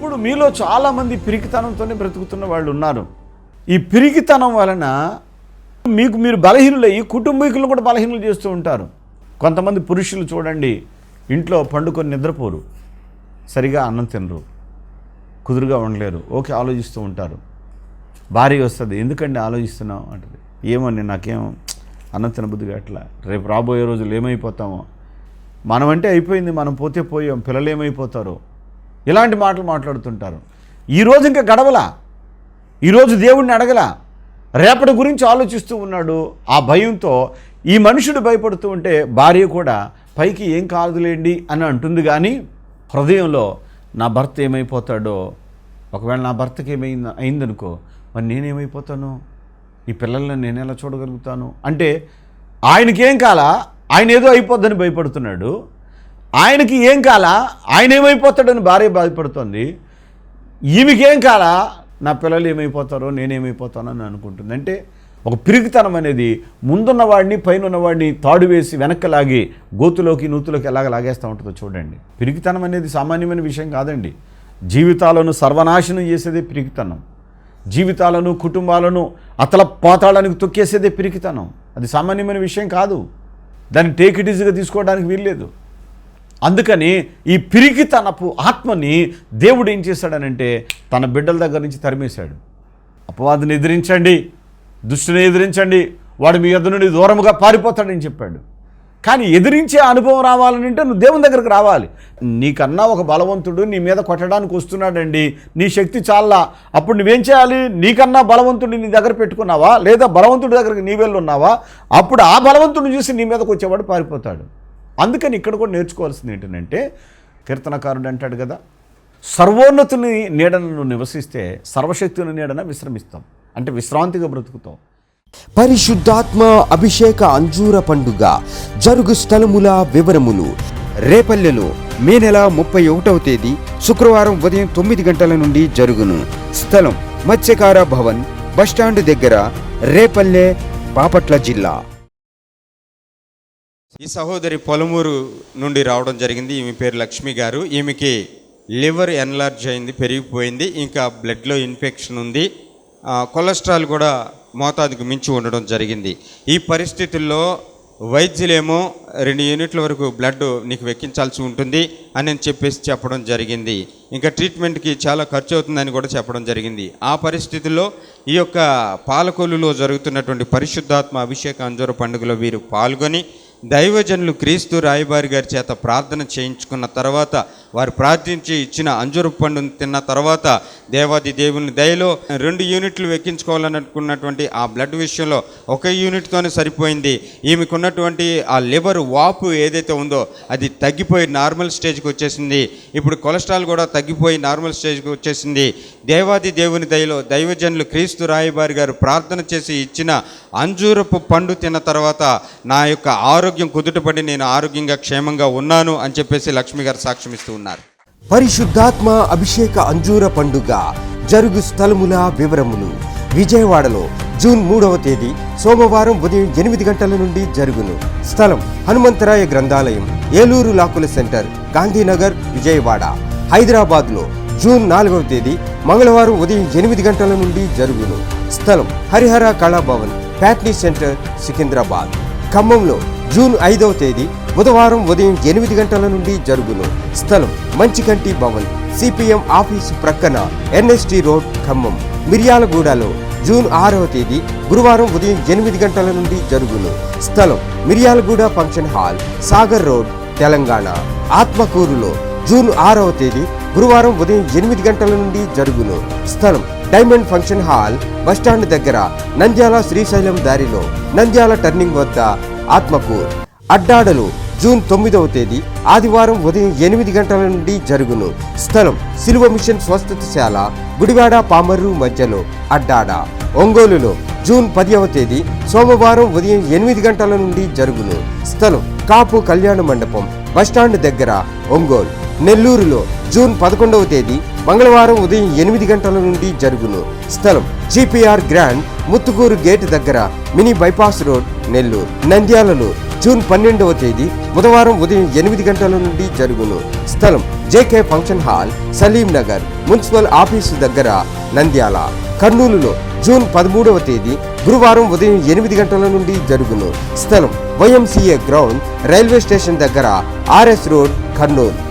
ఇప్పుడు మీలో చాలామంది పిరికితనంతోనే బ్రతుకుతున్న వాళ్ళు ఉన్నారు. ఈ పిరికితనం వలన మీరు బలహీనులయ్యి కుటుంబీకులను కూడా బలహీనులు చేస్తూ ఉంటారు. కొంతమంది పురుషులు చూడండి, ఇంట్లో పండుకొని నిద్రపోరు, సరిగా అన్నం తినరు, కుదురుగా ఉండలేరు, ఓకే ఆలోచిస్తూ ఉంటారు. భార్య వస్తుంది, ఎందుకండి ఆలోచిస్తున్నావు అంటది. ఏమని, నాకేం అన్నం తినబుద్ధిగా అట్లా, రేపు రాబోయే రోజులు ఏమైపోతామో, మనమంటే అయిపోయింది, మనం పోతే పోయాం, పిల్లలు ఏమైపోతారో, ఇలాంటి మాటలు మాట్లాడుతుంటారు. ఈరోజు ఇంకా గడవలా, ఈరోజు దేవుడిని అడగలా, రేపటి గురించి ఆలోచిస్తూ ఉన్నాడు. ఆ భయంతో ఈ మనుషుడు భయపడుతూ ఉంటే భార్య కూడా పైకి ఏం కాదులేండి అని అంటుంది, కానీ హృదయంలో నా భర్త ఏమైపోతాడో, ఒకవేళ నా భర్తకి అయిందనుకో, మరి నేనేమైపోతాను, ఈ పిల్లల్ని నేను ఎలా చూడగలుగుతాను అంటే ఆయనకేం కాలా, ఆయన ఏదో అయిపోద్దని భయపడుతున్నాడు. ఆయనకి ఏం కాలా, ఆయన ఏమైపోతాడని భార్య బాధపడుతుంది. ఈమెకేం కాలా, నా పిల్లలు ఏమైపోతారో, నేనేమైపోతానో అని అనుకుంటుంది. అంటే ఒక పిరికితనం అనేది ముందున్న వాడిని, పైన ఉన్నవాడిని తాడు వేసి వెనక్కి లాగి గోతులోకి నూతులోకి ఎలాగ లాగేస్తూ ఉంటుందో చూడండి. పిరికితనం అనేది సామాన్యమైన విషయం కాదండి. జీవితాలను సర్వనాశనం చేసేదే పిరికితనం. జీవితాలను, కుటుంబాలను అతల పాతాళానికి తొక్కేసేదే పిరికితనం. అది సామాన్యమైన విషయం కాదు. దాన్ని టేక్ ఇట్ ఈజీగా తీసుకోవడానికి వీల్లేదు. అందుకని ఈ పిరికితనపు ఆత్మని దేవుడు ఏం చేశాడనంటే తన బిడ్డల దగ్గర నుంచి తరిమేశాడు. అపవాదిని ఎదిరించండి, దుష్టుని ఎదిరించండి, వాడు మీ యొద్ద నుండి దూరముగా పారిపోతాడని చెప్పాడు. కానీ ఎదిరించే అనుభవం రావాలని అంటే నువ్వు దేవుని దగ్గరకు రావాలి. నీకన్నా ఒక బలవంతుడు నీ మీద కొట్టడానికి వస్తున్నాడండి, నీ శక్తి చాలా, అప్పుడు నువ్వేం చేయాలి? నీకన్నా బలవంతుడిని నీ దగ్గర పెట్టుకున్నావా, లేదా బలవంతుడి దగ్గరికి నీ వెళ్ళి ఉన్నావా? అప్పుడు ఆ బలవంతుడిని చూసి నీ మీదకి వచ్చేవాడు పారిపోతాడు. అందుకని ఇక్కడ కూడా నేర్చుకోవాల్సింది ఏంటంటే, కీర్తనకారుడు అంటాడు కదా, సర్వోన్నతుని నీడను నివసిస్తే సర్వశక్తుని నీడన విశ్రమిస్తాం, అంటే విశ్రాంతిగా బ్రతుకుతాం. పరిశుద్ధాత్మ అభిషేక అంజూర పండుగ జరుగు స్థలముల వివరములు. రేపల్లెలో మే నెల 31వ తేదీ శుక్రవారం ఉదయం 9 గంటల నుండి జరుగును. స్థలం మత్స్యకార భవన్, బస్టాండ్ దగ్గర, రేపల్లె, బాపట్ల జిల్లా. ఈ సహోదరి పొలమూరు నుండి రావడం జరిగింది. ఈమె పేరు లక్ష్మి గారు. ఈమెకి లివర్ ఎన్లార్జ్ అయింది, పెరిగిపోయింది, ఇంకా బ్లడ్లో ఇన్ఫెక్షన్ ఉంది, కొలెస్ట్రాల్ కూడా మోతాదుకు మించి ఉండడం జరిగింది. ఈ పరిస్థితుల్లో వైద్యులేమో 2 యూనిట్ల వరకు బ్లడ్ నీకు వెక్కించాల్సి ఉంటుంది అని చెప్పేసి చెప్పడం జరిగింది. ఇంకా ట్రీట్మెంట్కి చాలా ఖర్చు అవుతుందని కూడా చెప్పడం జరిగింది. ఆ పరిస్థితుల్లో ఈ యొక్క పాలకొల్లులో జరుగుతున్నటువంటి పరిశుద్ధాత్మ అభిషేక అంజూర పండుగలో వీరు పాల్గొని దైవజనులు క్రీస్తు రాయబారి గారి చేత ప్రార్థన చేయించుకున్న తర్వాత, వారు ప్రార్థించి ఇచ్చిన అంజూర పండును తిన్న తర్వాత దేవాది దేవుని దయలో 2 యూనిట్లు వెక్కించుకోవాలని అనుకున్నటువంటి ఆ బ్లడ్ విషయంలో 1 యూనిట్తోనే సరిపోయింది. ఈమెకున్నటువంటి ఆ లివర్ వాపు ఏదైతే ఉందో అది తగ్గిపోయి నార్మల్ స్టేజ్కి వచ్చేసింది. ఇప్పుడు కొలెస్ట్రాల్ కూడా తగ్గిపోయి నార్మల్ స్టేజ్కి వచ్చేసింది. దేవాది దేవుని దయలో దైవజనులు క్రీస్తు రాయబారి గారు ప్రార్థన చేసి ఇచ్చిన అంజూరపు పండు తిన్న తర్వాత నా యొక్క ఆరోగ్యం కుదుటపడి నేను ఆరోగ్యంగా క్షేమంగా ఉన్నాను అని చెప్పేసి లక్ష్మి గారు సాక్ష్యం ఇస్తూ ఉన్నారు. పరిశుద్ధాత్మ అభిషేక అంజూర పండుగ జరుగు స్థలముల వివరములు. విజయవాడలో జూన్ 3వ తేదీ సోమవారం ఉదయం 8 గంటల నుండి జరుగును. స్థలం హనుమంతరాయ గ్రంథాలయం, ఏలూరు లాకుల సెంటర్, గాంధీనగర్, విజయవాడ. హైదరాబాద్లో జూన్ 4వ తేదీ మంగళవారం ఉదయం 8 గంటల నుండి జరుగును. స్థలం హరిహర కళాభవన్, ప్యాట్నీ సెంటర్, సికింద్రాబాద్. ఖమ్మంలో జూన్ 5వ తేదీ బుధవారం ఉదయం 8 గంటల నుండి జరుగును. స్థలం మంచికంటి భవన్, సిపిఎం ఆఫీసు ప్రక్కన, ఎన్ఎస్టీ రోడ్, ఖమ్మం. మిర్యాలగూడలో జూన్ 6వ తేదీ గురువారం ఉదయం 8 గంటల నుండి జరుగును. స్థలం Miryalaguda function hall, Sagar road, Telangana. ఆత్మకూరులో జూన్ 6వ తేదీ గురువారం ఉదయం 8 గంటల నుండి జరుగును. స్థలం డైమండ్ ఫంక్షన్ హాల్, బస్టాండ్ దగ్గర, నంద్యాల శ్రీశైలం దారిలో, నంద్యాల టర్నింగ్ వద్ద, ఆత్మకూర్. అడ్డాడలో జూన్ 9వ తేదీ ఆదివారం ఉదయం 8 గంటల నుండి జరుగును. స్థలం సిలువ మిషన్ స్వస్థతశాల, గుడివాడ పామర్రు మధ్యలో, అడ్డాడ. ఒంగోలులో జూన్ 10వ తేదీ సోమవారం ఉదయం 8 గంటల నుండి జరుగును. స్థలం కాపు కళ్యాణ మండపం, బస్టాండ్ దగ్గర, ఒంగోలు. నెల్లూరులో జూన్ 11వ తేదీ మంగళవారం ఉదయం 8 గంటల నుండి జరుగును. స్థలం GPR గ్రాండ్, ముత్తుకూరు గేట్ దగ్గర, మినీ బైపాస్ రోడ్, నెల్లూరు. నంద్యాలలో జూన్ 12వ తేదీ బుధవారం ఉదయం 8 గంటల నుండి జరుగును. స్థలం JK function hall, Salim Nagar, municipal office దగ్గర, నంద్యాల. కర్నూలులో జూన్ 13వ తేదీ గురువారం ఉదయం 8 గంటల నుండి జరుగును. స్థలం YMCA గ్రౌండ్, రైల్వే స్టేషన్ దగ్గర, RS రోడ్, కర్నూలు.